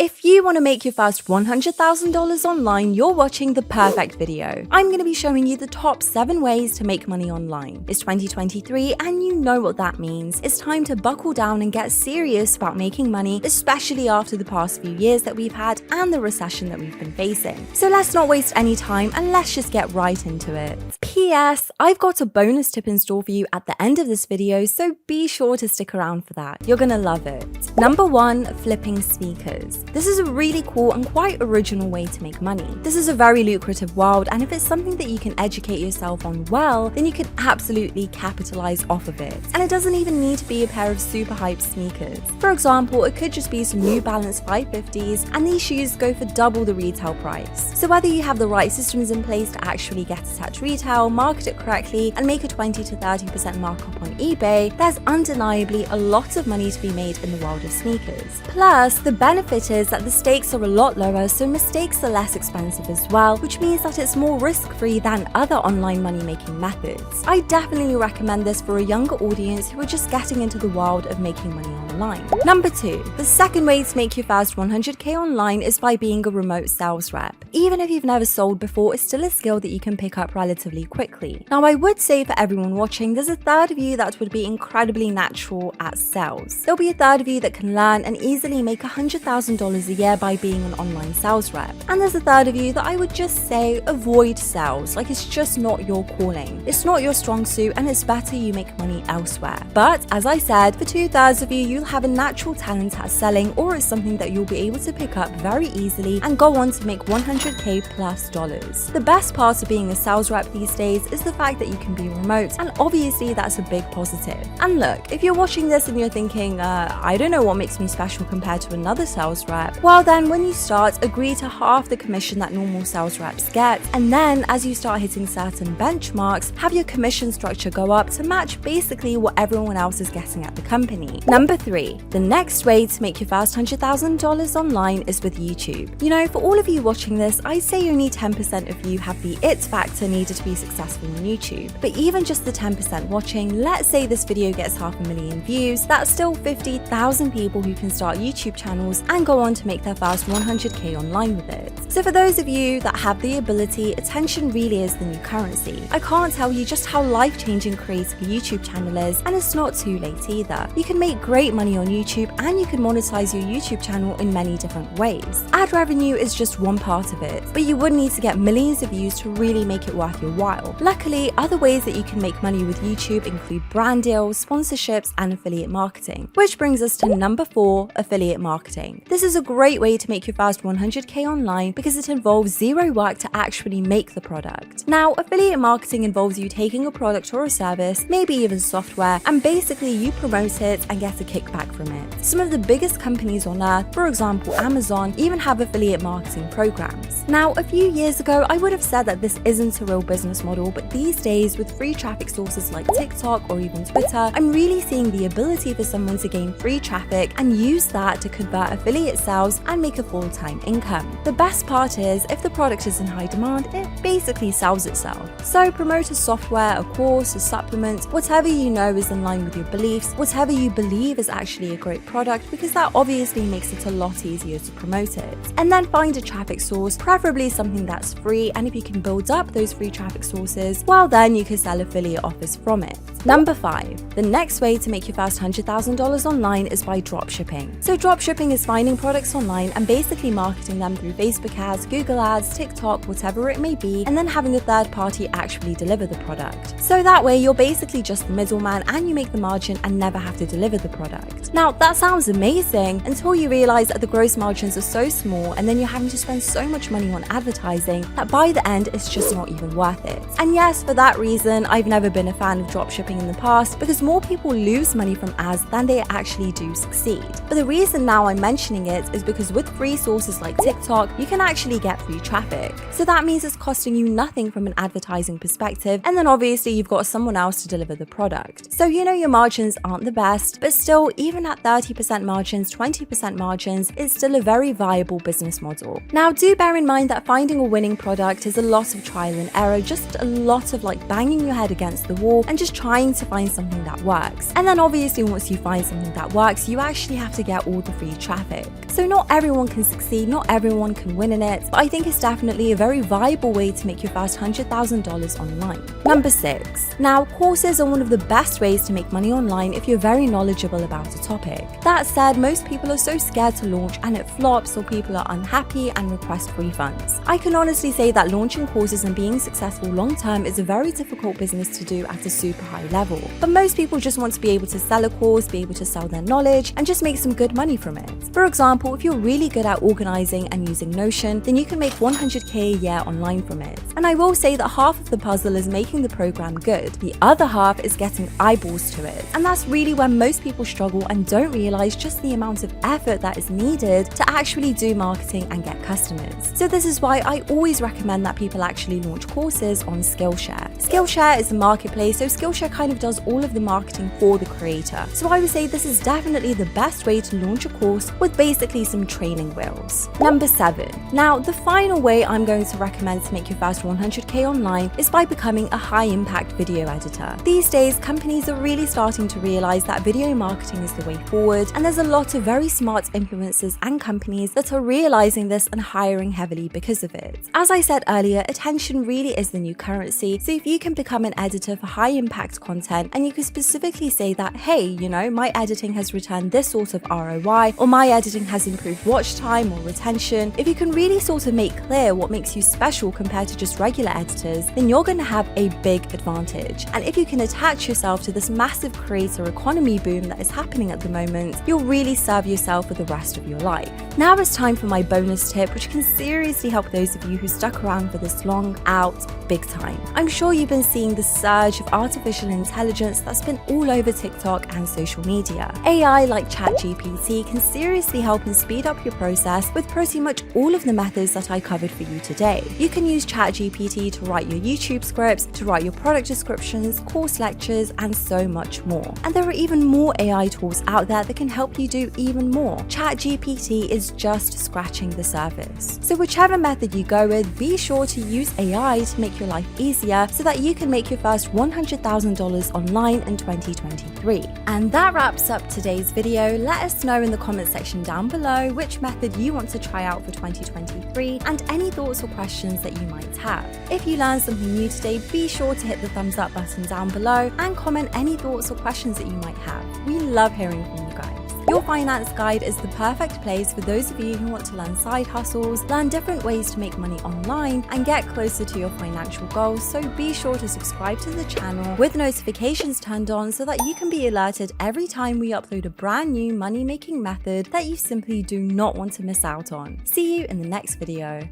If you want to make your first $100,000 online, you're watching the perfect video. I'm going to be showing you the top 7 ways to make money online. It's 2023 and you know what that means. It's time to buckle down and get serious about making money, especially after the past few years that we've had and the recession that we've been facing. So let's not waste any time and let's just get right into it. P.S. I've got a bonus tip in store for you at the end of this video, so be sure to stick around for that. You're gonna love it. Number 1, flipping sneakers. This is a really cool and quite original way to make money. This is a very lucrative world, and if it's something that you can educate yourself on well, then you can absolutely capitalize off of it. And it doesn't even need to be a pair of super hype sneakers. For example, it could just be some New Balance 550s, and these shoes go for double the retail price. So whether you have the right systems in place to actually get it at retail, market it correctly, and make a 20 to 30% markup on eBay, there's undeniably a lot of money to be made in the world of sneakers. Plus, the benefit is that the stakes are a lot lower, so mistakes are less expensive as well, which means that it's more risk-free than other online money-making methods. I definitely recommend this for a younger audience who are just getting into the world of making money online. Number 2, the second way to make your first 100k online is by being a remote sales rep. Even if you've never sold before, it's still a skill that you can pick up relatively quickly. Now, I would say for everyone watching, there's a third of you that would be incredibly natural at sales. There'll be a third of you that can learn and easily make $100,000 a year by being an online sales rep. And there's a third of you that I would just say avoid sales, like it's just not your calling. It's not your strong suit and it's better you make money elsewhere. But as I said, for 2/3 of you, you'll have a natural talent at selling, or it's something that you'll be able to pick up very easily and go on to make $100k plus dollars. The best part of being a sales rep these days is the fact that you can be remote, and obviously that's a big positive. And look, if you're watching this and you're thinking, I don't know what makes me special compared to another sales rep, well then when you start, agree to half the commission that normal sales reps get, and then as you start hitting certain benchmarks, have your commission structure go up to match basically what everyone else is getting at the company. Number 3, the next way to make your first $100,000 online is with YouTube. You know, for all of you watching this, I'd say only 10% of you have the it factor needed to be successful on YouTube. But even just the 10% watching, let's say this video gets 500,000 views, that's still 50,000 people who can start YouTube channels and go on to make their first 100k online with it. So for those of you that have the ability, attention really is the new currency. I can't tell you just how life-changing creating a YouTube channel is, and it's not too late either. You can make great money on YouTube and you can monetize your YouTube channel in many different ways. Ad revenue is just one part of it, but you would need to get millions of views to really make it worth your while. Luckily, other ways that you can make money with YouTube include brand deals, sponsorships, and affiliate marketing. Which brings us to number 4, affiliate marketing. This is a great way to make your first 100k online because it involves zero work to actually make the product. Now, affiliate marketing involves you taking a product or a service, maybe even software, and basically you promote it and get a kickback from it. Some of the biggest companies on earth, for example Amazon, even have affiliate marketing programs. Now, a few years ago, I would have said that this isn't a real business model, but these days, with free traffic sources like TikTok or even Twitter, I'm really seeing the ability for someone to gain free traffic and use that to convert affiliate sales and make a full-time income. The best part is, if the product is in high demand, it basically sells itself. So promote a software, a course, a supplement, whatever you know is in line with your beliefs, whatever you believe is actually a great product, because that obviously makes it a lot easier to promote it. And then find a traffic source, preferably something that's free, and if you can build up those free traffic sources, well then you can sell affiliate offers from it. Number 5, the next way to make your first $100,000 online is by dropshipping. So dropshipping is finding products online and basically marketing them through Facebook ads, Google ads, TikTok, whatever it may be, and then having a third party actually deliver the product. So that way you're basically just the middleman and you make the margin and never have to deliver the product. Now that sounds amazing until you realize that the gross margins are so small and then you're having to spend so much money on advertising that by the end it's just not even worth it. And yes, for that reason, I've never been a fan of dropshipping in the past because more people lose money from ads than they actually do succeed. But the reason now I'm mentioning it is because with free sources like TikTok, you can actually get free traffic. So that means it's costing you nothing from an advertising perspective, and then obviously you've got someone else to deliver the product. So you know your margins aren't the best, but still, even at 30% margins, 20% margins, it's still a very viable business model. Now do bear in mind that finding a winning product is a lot of trial and error, just a lot of banging your head against the wall and just trying trying to find something that works. And then obviously once you find something that works, you actually have to get all the free traffic. So not everyone can succeed, not everyone can win in it, but I think it's definitely a very viable way to make your first $100,000 online. Number 6. Now, courses are one of the best ways to make money online if you're very knowledgeable about a topic. That said, most people are so scared to launch and it flops, or people are unhappy and request refunds. I can honestly say that launching courses and being successful long term is a very difficult business to do at a super high level. But most people just want to be able to sell a course, be able to sell their knowledge, and just make some good money from it. For example, if you're really good at organizing and using Notion, then you can make $100K a year online from it. And I will say that half of the puzzle is making the program good. The other half is getting eyeballs to it. And that's really where most people struggle and don't realize just the amount of effort that is needed to actually do marketing and get customers. So this is why I always recommend that people actually launch courses on Skillshare. Skillshare is a marketplace, so Skillshare kind of does all of the marketing for the creator. So I would say this is definitely the best way to launch a course with basically some training wheels. Number 7. Now, the final way I'm going to recommend to make your first $100K online is by becoming a high-impact video editor. These days, companies are really starting to realize that video marketing is the way forward, and there's a lot of very smart influencers and companies that are realizing this and hiring heavily because of it. As I said earlier, attention really is the new currency, so if you can become an editor for high-impact content and you can specifically say that, hey, you know, my editing has returned this sort of ROI, or my editing has improved watch time or retention, if you can really sort of make clear what makes you special compared to just regular editors, then you're going to have a big advantage. And if you can attach yourself to this massive creator economy boom that is happening at the moment, you'll really serve yourself for the rest of your life. Now it's time for my bonus tip, which can seriously help those of you who stuck around for this long out big time. I'm sure you've been seeing the surge of artificial intelligence that's been all over TikTok and social media. AI like ChatGPT can seriously help and speed up your process with pretty much all of the methods that I covered for you today. You can use ChatGPT to write your YouTube scripts, to write your product descriptions, course lectures, and so much more. And there are even more AI tools out there that can help you do even more. ChatGPT is just scratching the surface. So whichever method you go with, be sure to use AI to make your life easier so that you can make your first $100,000 online in 2023. And that wraps up today's video. Let us know in the comment section down below which method you want to try out for 2023 and any thoughts or questions that you might have. If you learned something new today, be sure to hit the thumbs up button down below and comment any thoughts or questions that you might have. We love hearing from you guys. Your Finance Guide is the perfect place for those of you who want to learn side hustles, learn different ways to make money online, and get closer to your financial goals, so be sure to subscribe to the channel with notifications turned on so that you can be alerted every time we upload a brand new money-making method that you simply do not want to miss out on. See you in the next video.